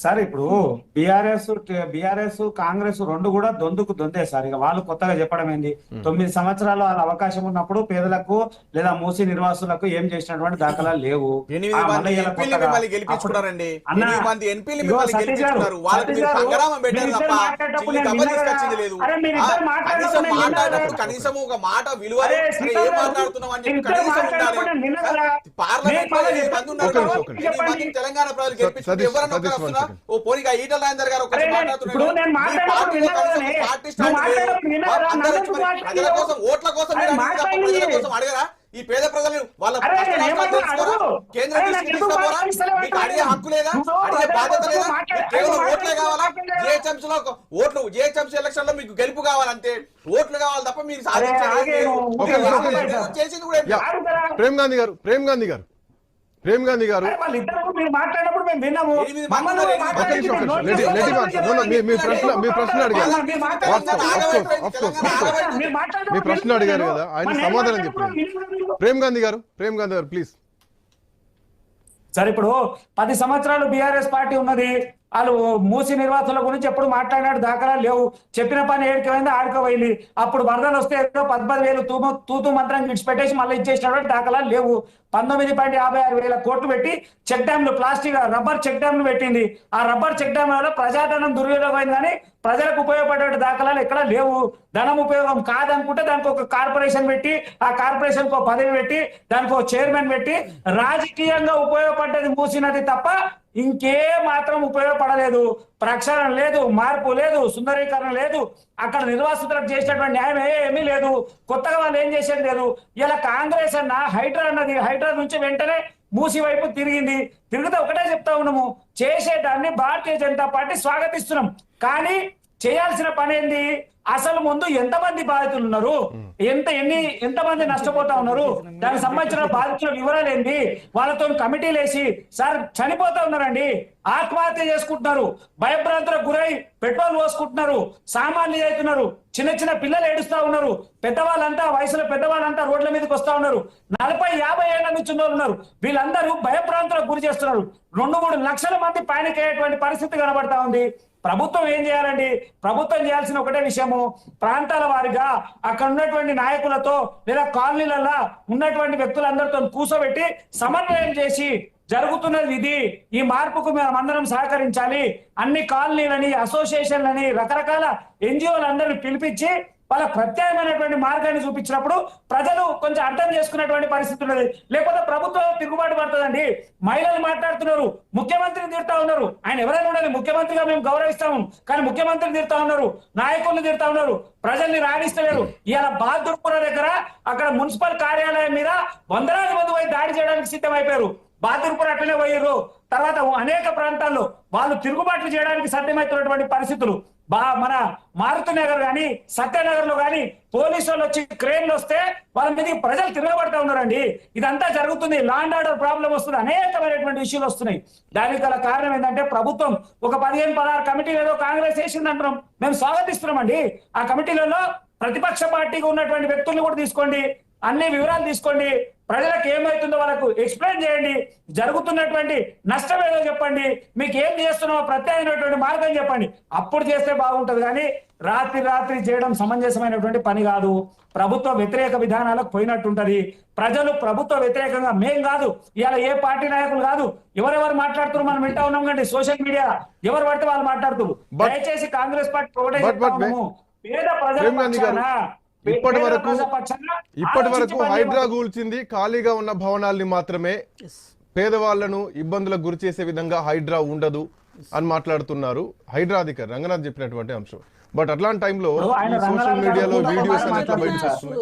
Sir ఇప్పుడు BRS BRS Congress రెండు కూడా దొందే సార్. ఇక వాళ్ళు కొత్తగా చెప్పడం ఏంది, 9 సంవత్సరాలు వాళ్ళ అవకాశం ఉన్నప్పుడు పేదలకు లేదా మూసి నిర్వాసులకు ఏం చేసినటువంటి దాఖలాలు లేవు. తెలంగాణ ప్రజలు గెలిపించుకుంటే ఎవరన్నా ఓ పోరిగా ఈటల రాజేందర్ గారు ఒకటి మాట్లాడుతున్నారు. ప్రజల కోసం ఓట్ల కోసం ప్రజల కోసం అడగరా? ఈ పేద ప్రజలు వాళ్ళ కేంద్రం మీకు అడిగే హక్కు లేదా? అడిగే బాధ్యత లేదా? కేవలం ఓట్లే కావాలా? జిహెచ్ఎంసీ లో ఓట్లు, జిహెచ్ఎంసీ ఎలక్షన్ లో మీకు గెలుపు కావాలంటే ఓట్లు కావాలి తప్ప మీరు సాధించేది చేసింది కూడా. ప్రేమ్ గాంధీ గారు మీ ప్రశ్న అడిగారు కదా, ఆయన సమాధానం చెప్పారు. ప్రేమ్ గాంధీ గారు ప్లీజ్. సరే, ఇప్పుడు 10 సంవత్సరాలు బీఆర్ఎస్ పార్టీ ఉన్నది. వాళ్ళు మూసి నిర్వాసుల గురించి ఎప్పుడు మాట్లాడినాడు దాఖలా లేవు. చెప్పిన పని ఏడుకైంది ఆడుకోపోయింది. అప్పుడు వరదలు వస్తే ఏదో 10,000 తూతూ మంత్రం విడిచిపెట్టేసి మళ్ళీ ఇచ్చేసినటువంటి దాఖలాలు లేవు. 19.56 కోట్లు పెట్టి చెక్ డ్యాంలు, ప్లాస్టిక్ రబ్బర్ చెక్ డ్యాంలు పెట్టింది. ఆ రబ్బర్ చెక్ డ్యామ్ వల్ల ప్రజాధనం దుర్వినియోగమైంది, కానీ ప్రజలకు ఉపయోగపడే దాఖలాలు ఎక్కడ లేవు. ధనం ఉపయోగం కాదనుకుంటే దానికి ఒక కార్పొరేషన్ పెట్టి, ఆ కార్పొరేషన్ కు పదవి పెట్టి, దానికి ఒక చైర్మన్ పెట్టి రాజకీయంగా ఉపయోగపడ్డది మూసినది తప్ప ఇంకే మాత్రం ఉపయోగపడలేదు. ప్రక్షాళన లేదు, మార్పు లేదు, సుందరీకరణ లేదు. అక్కడ నిర్వాసితులకు చేసినటువంటి న్యాయం ఏమీ లేదు. కొత్తగా వాళ్ళు ఏం చేసేది లేదు. ఇలా కాంగ్రెస్ అన్న హైడ్రా అన్నది, హైడ్రా నుంచి వెంటనే మూసి వైపు తిరిగితే ఒకటే చెప్తా ఉన్నాము, చేసేదాన్ని భారతీయ జనతా పార్టీ స్వాగతిస్తున్నాం. కానీ చేయాల్సిన పని ఏంది? అసలు ముందు ఎంతమంది బాధితులు ఉన్నారు, ఎంతమంది నష్టపోతా ఉన్నారు, దానికి సంబంధించిన బాధితుల వివరాలు ఏంది, వాళ్ళతో కమిటీలు వేసి సార్ చనిపోతా ఉన్నారండి, ఆత్మహత్య చేసుకుంటున్నారు, భయభ్రాంతులకు గురై పెట్రోల్ పోసుకుంటున్నారు, సామాన్లు అవుతున్నారు, చిన్న పిల్లలు ఏడుస్తా ఉన్నారు, పెద్దవాళ్ళంతా వయసులో పెద్దవాళ్ళంతా రోడ్ల మీదకి వస్తా ఉన్నారు, 40-50 ఏళ్ల నుంచి ఉన్నారు. వీళ్ళందరూ భయభ్రాంతులకు గురి చేస్తున్నారు. 2-3 లక్షల మంది పానిక్ అయ్యేటువంటి పరిస్థితి కనబడతా ఉంది. ప్రభుత్వం ఏం చేయాలండి? ప్రభుత్వం చేయాల్సిన ఒకటే విషయము, ప్రాంతాల వారిగా అక్కడ ఉన్నటువంటి నాయకులతో లేదా కాలనీలలో ఉన్నటువంటి వ్యక్తులందరితో కూర్చోబెట్టి సమన్వయం చేసి జరుగుతున్నది ఇది, ఈ మార్పుకు మేము అందరం సహకరించాలి, అన్ని కాలనీలని, అసోసియేషన్లని, రకరకాల ఎన్జిఓలందరినీ పిలిపించి వాళ్ళ ప్రత్యేకమైనటువంటి మార్గాన్ని చూపించినప్పుడు ప్రజలు కొంచెం అర్థం చేసుకునేటువంటి పరిస్థితి ఉన్నది. లేకపోతే ప్రభుత్వం తిరుగుబాటు పడుతుందండి. మహిళలు మాట్లాడుతున్నారు, ముఖ్యమంత్రిని తిడతా ఉన్నారు. ఆయన ఎవరైనా ఉండాలి, ముఖ్యమంత్రిగా మేము గౌరవిస్తాము, కానీ ముఖ్యమంత్రిని తిడతా ఉన్నారు, నాయకులను తిడతా ఉన్నారు, ప్రజల్ని రాణిస్తలేరు. ఇలా బహదూర్పుర దగ్గర అక్కడ మున్సిపల్ కార్యాలయం మీద వందలాది మంది పోయి దాడి చేయడానికి సిద్ధమైపోయారు. బహదూర్పుర అట్లనే పోయారు. తర్వాత అనేక ప్రాంతాల్లో వాళ్ళు తిరుగుబాట్లు చేయడానికి సాధ్యమవుతున్నటువంటి పరిస్థితులు. మన మారుతి నగర్ కానీ, సత్యనగర్ లో కానీ పోలీసు వాళ్ళు వచ్చి క్రేన్లు వస్తే వాళ్ళ మీద ప్రజలు తిరగబడతా ఉన్నారండి. ఇదంతా జరుగుతుంది. లా అండ్ ఆర్డర్ ప్రాబ్లం వస్తుంది, అనేకమైనటువంటి ఇష్యూలు వస్తున్నాయి. దానికి గల కారణం ఏంటంటే ప్రభుత్వం ఒక 15-16 కమిటీలు ఏదో కాంగ్రెస్ వేసింది అంటున్నాం, మేము స్వాగతిస్తున్నామండి. ఆ కమిటీలలో ప్రతిపక్ష పార్టీగా ఉన్నటువంటి వ్యక్తులను కూడా తీసుకోండి, అన్ని వివరాలు తీసుకోండి, ప్రజలకు ఏమైతుందో వాళ్ళకు ఎక్స్ప్లెయిన్ చేయండి, జరుగుతున్నటువంటి నష్టం ఏదో చెప్పండి, మీకు ఏం చేస్తున్నామో ప్రత్యేకమైనటువంటి మార్గం చెప్పండి. అప్పుడు చేస్తే బాగుంటది. కానీ రాత్రి చేయడం సమంజసమైనటువంటి పని కాదు. ప్రభుత్వ వ్యతిరేక విధానాలకు పోయినట్టుంటది. ప్రజలు ప్రభుత్వ వ్యతిరేకంగా మేం కాదు, ఇవాళ ఏ పార్టీ నాయకులు కాదు, ఎవరెవరు మాట్లాడుతున్నారు మనం వింటా ఉన్నాం కండి. సోషల్ మీడియా ఎవరు పడితే వాళ్ళు మాట్లాడుతున్నారు. దయచేసి కాంగ్రెస్ పార్టీ ఒకటే చెప్తాము, పేద ప్రజల పక్షాన ఇప్పటి వరకు హైడ్రా కూల్చింది ఖాళీగా ఉన్న భవనాల్ని మాత్రమే. పేదవాళ్లను ఇబ్బందులకు గురి చేసే విధంగా హైడ్రా ఉండదు అని మాట్లాడుతున్నారు హైడ్రా అధికారి రంగనాథ్ చెప్పినటువంటి అంశం. బట్ అట్లాంటి టైంలో సోషల్ మీడియాలో వీడియోస్ అని ఎట్లా బయటకు వస్తున్నాయి?